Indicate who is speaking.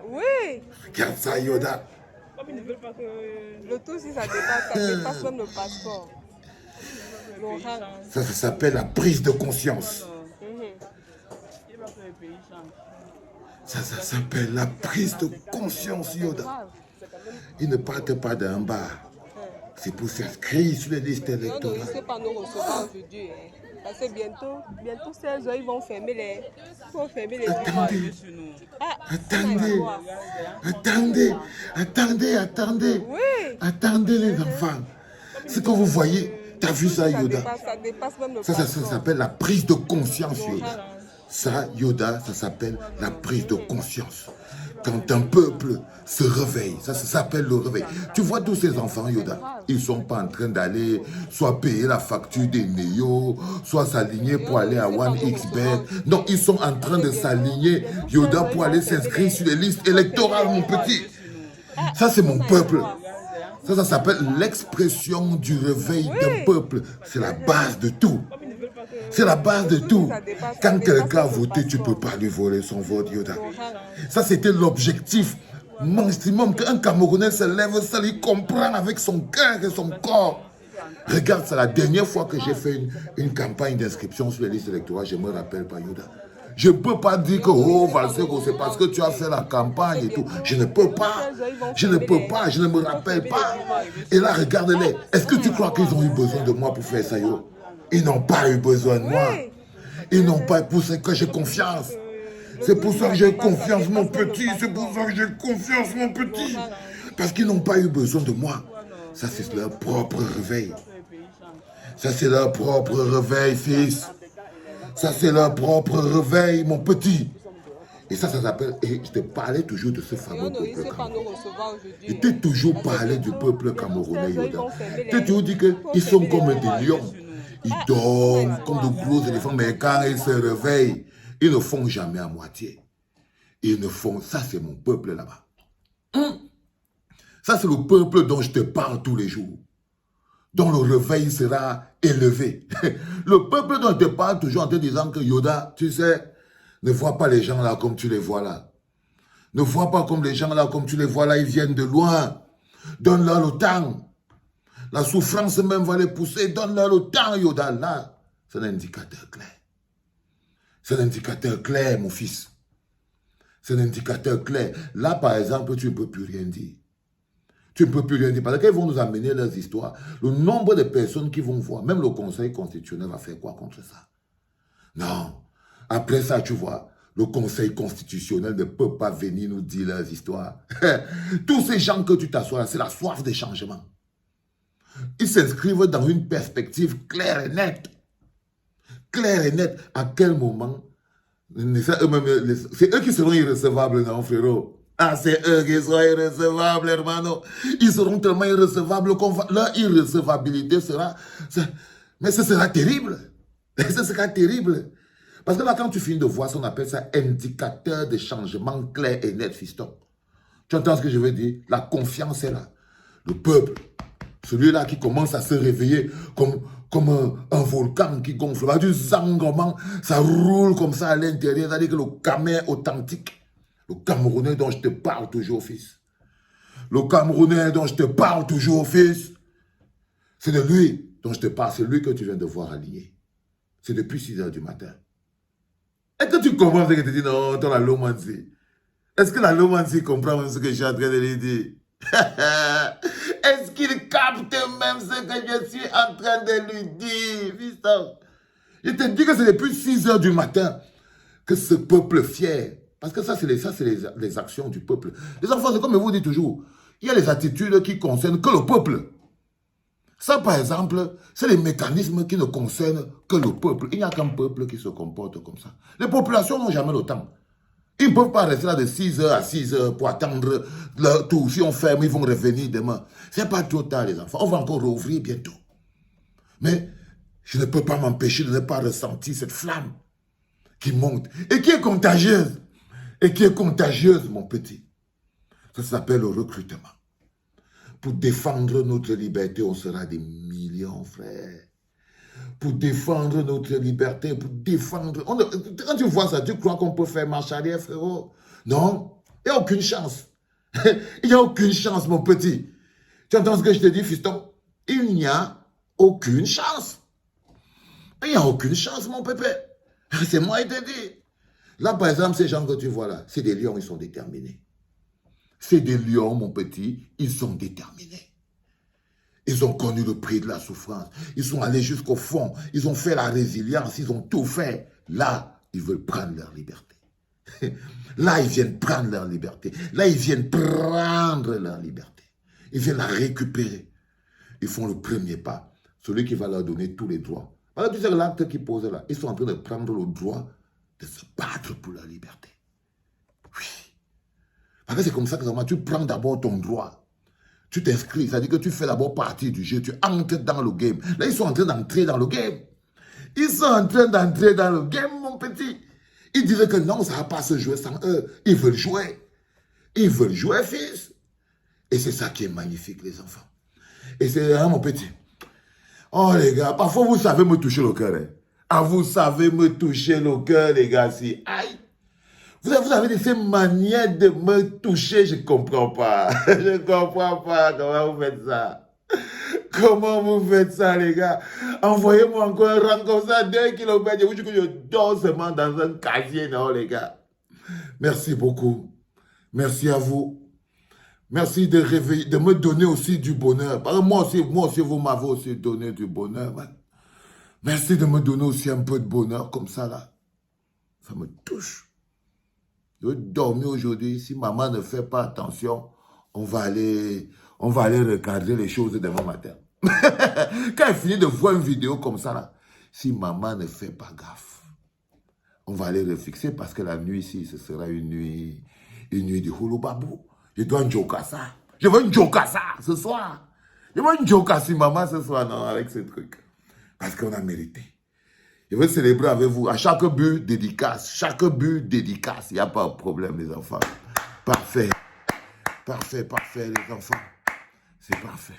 Speaker 1: Oui.
Speaker 2: Regarde ça, Yoda.
Speaker 1: Le tout, si ça dépasse même le passeport.
Speaker 2: Ça s'appelle la prise de conscience. Ça s'appelle la prise de conscience, Yoda. Ils ne partent pas d'un bar. C'est pour s'inscrire sur les listes électorales.
Speaker 1: Non, il ne sait pas nous recevoir aujourd'hui. Parce que bientôt 16 heures, ils vont fermer les
Speaker 2: Attendez.
Speaker 1: Oui.
Speaker 2: Attendez les enfants. Ce que vous voyez, tu as vu ça, Yoda?
Speaker 1: Ça dépasse même le
Speaker 2: Ça s'appelle la prise de conscience, Yoda. Ça, Yoda, ça s'appelle la prise de conscience. Quand un peuple se réveille, ça s'appelle le réveil. Tu vois tous ces enfants, Yoda, ils ne sont pas en train d'aller soit payer la facture des Néo, soit s'aligner pour aller à 1xBet. Non, ils sont en train de s'aligner, Yoda, pour aller s'inscrire sur les listes électorales, mon petit. Ça, c'est mon peuple. Ça s'appelle l'expression du réveil d'un peuple. C'est la base de tout. C'est la base de tout. Quand quelqu'un a voté, tu ne peux pas lui voler son vote, Yoda. Ça, c'était l'objectif maximum. Qu'un Camerounais se lève seul, il comprend avec son cœur et son corps. Regarde, c'est la dernière fois que j'ai fait une campagne d'inscription sur les listes électorales. Je ne me rappelle pas, Yoda. Je ne peux pas dire que, oh, Valsego, c'est parce que tu as fait la campagne et tout. Je ne peux pas. Je ne peux pas. Je ne me rappelle pas. Et là, regarde-les. Est-ce que tu crois qu'ils ont eu besoin de moi pour faire ça, yo? Ils n'ont pas eu besoin de moi. Ils n'ont pas pour ça que j'ai confiance. C'est pour ça que j'ai confiance, mon petit. C'est pour ça que j'ai confiance, mon petit. Parce qu'ils n'ont pas eu besoin de moi. Ça, c'est leur propre réveil. Ça, c'est leur propre réveil, fils. Ça, c'est leur propre réveil, mon petit. Et ça s'appelle... Et je te parlais toujours de ce fameux peuple camerounais. Je t'ai toujours parlé du peuple camerounais, Yoda. Je t'ai toujours dit qu'ils sont comme des lions. Ils dorment comme de gros éléphants, mais quand ils se réveillent, ils ne font jamais à moitié. Ils ne font... Ça, c'est mon peuple là-bas. Ça, c'est le peuple dont je te parle tous les jours. Dont le réveil sera élevé. Le peuple dont je te parle toujours en te disant que Yoda, tu sais, ne vois pas les gens là comme tu les vois là. Ne vois pas comme les gens là comme tu les vois là, ils viennent de loin. Donne-leur le temps. La souffrance même va les pousser. Donne-leur le temps, Yoda. Là, c'est un indicateur clair. C'est un indicateur clair, mon fils. C'est un indicateur clair. Là, par exemple, tu ne peux plus rien dire. Tu ne peux plus rien dire. Parce qu'ils vont nous amener leurs histoires. Le nombre de personnes qui vont voir, même le Conseil constitutionnel va faire quoi contre ça? Non. Après ça, tu vois, le Conseil constitutionnel ne peut pas venir nous dire leurs histoires. Tous ces gens que tu t'assois là, c'est la soif des changements. Ils s'inscrivent dans une perspective claire et nette. Claire et nette. À quel moment? C'est eux qui seront irrecevables, non, frérot? Ah, c'est eux qui seront irrecevables, hermano. Ils seront tellement irrecevables qu'on va... Leur irrecevabilité sera... Mais ce sera terrible. Ce sera terrible. Parce que là, quand tu finis de voir ça, on appelle ça indicateur de changement clair et net, fiston. Tu entends ce que je veux dire? La confiance est là. Le peuple, celui-là qui commence à se réveiller comme un volcan qui gonfle. Là, du zangement, ça roule comme ça à l'intérieur. C'est-à-dire que le Camer authentique, le Camerounais dont je te parle toujours, fils. Le Camerounais dont je te parle toujours, fils. C'est de lui dont je te parle. C'est lui que tu viens de voir aligné. C'est depuis 6 heures du matin. Est-ce que tu comprends ce que je te dis? Non, ton la Lomanzi. Est-ce que la Lomanzi comprend même ce que je suis en train de lui dire? Est-ce qu'il capte même ce que je suis en train de lui dire, fiston? Je te dis que c'est depuis 6 heures du matin que ce peuple fier, parce que ça, c'est les actions du peuple. Les enfants, c'est comme je vous dis toujours, il y a les attitudes qui concernent que le peuple. Ça, par exemple, c'est les mécanismes qui ne concernent que le peuple. Il n'y a qu'un peuple qui se comporte comme ça. Les populations n'ont jamais le temps. Ils ne peuvent pas rester là de 6 heures à 6 heures pour attendre leur tour. Si on ferme, ils vont revenir demain. Ce n'est pas trop tard, les enfants. On va encore rouvrir bientôt. Mais je ne peux pas m'empêcher de ne pas ressentir cette flamme qui monte et qui est contagieuse. Et qui est contagieuse, mon petit. Ça s'appelle le recrutement. Pour défendre notre liberté, on sera des millions, frère. Pour défendre notre liberté, pour défendre... Quand tu vois ça, tu crois qu'on peut faire marche arrière, frérot? Non. Il n'y a aucune chance. Il n'y a aucune chance, mon petit. Tu entends ce que je te dis, fiston? Il n'y a aucune chance. Il n'y a aucune chance, mon pépé. C'est moi qui te dis. Là, par exemple, ces gens que tu vois là, c'est des lions, ils sont déterminés. C'est des lions, mon petit, ils sont déterminés. Ils ont connu le prix de la souffrance. Ils sont allés jusqu'au fond. Ils ont fait la résilience. Ils ont tout fait. Là, ils veulent prendre leur liberté. Là, ils viennent prendre leur liberté. Là, ils viennent prendre leur liberté. Ils viennent la récupérer. Ils font le premier pas. Celui qui va leur donner tous les droits. Voilà, tu sais l'acte qu'ils posent là. Ils sont en train de prendre le droit de se battre pour leur liberté. Oui. Parce que c'est comme ça que tu prends d'abord ton droit. Tu t'inscris, c'est-à-dire que tu fais d'abord partie du jeu. Tu entres dans le game. Là, ils sont en train d'entrer dans le game. Ils sont en train d'entrer dans le game, mon petit. Ils disaient que non, ça ne va pas se jouer sans eux. Ils veulent jouer. Ils veulent jouer, fils. Et c'est ça qui est magnifique, les enfants. Et c'est, hein, mon petit. Oh, les gars, parfois, vous savez me toucher le cœur. Hein. Ah, vous savez me toucher le cœur, les gars, si. Aïe. Vous avez ces manières de me toucher, je ne comprends pas. Je ne comprends pas comment vous faites ça. Comment vous faites ça, les gars? Envoyez-moi encore un rang comme ça, 2 kilomètres. Je vous dis que je dors seulement dans un casier, non, les gars. Merci beaucoup. Merci à vous. Merci de réveiller, de me donner aussi du bonheur. Parce que moi aussi, vous m'avez aussi donné du bonheur. Man. Merci de me donner aussi un peu de bonheur comme ça, là. Ça me touche. Je vais dormir aujourd'hui. Si maman ne fait pas attention, on va aller regarder les choses demain matin. Quand elle finit de voir une vidéo comme ça, là, si maman ne fait pas gaffe, on va aller refixer parce que la nuit ici, ce sera une nuit de Houlou-Babou. Je dois un jokasa. Je veux un jokasa ce soir. Je veux un jokasa maman ce soir, non, avec ce truc. Parce qu'on a mérité. Je veux célébrer avec vous. À chaque but, dédicace. Chaque but, dédicace. Il n'y a pas de problème, les enfants. Parfait. Parfait, parfait, les enfants. C'est parfait.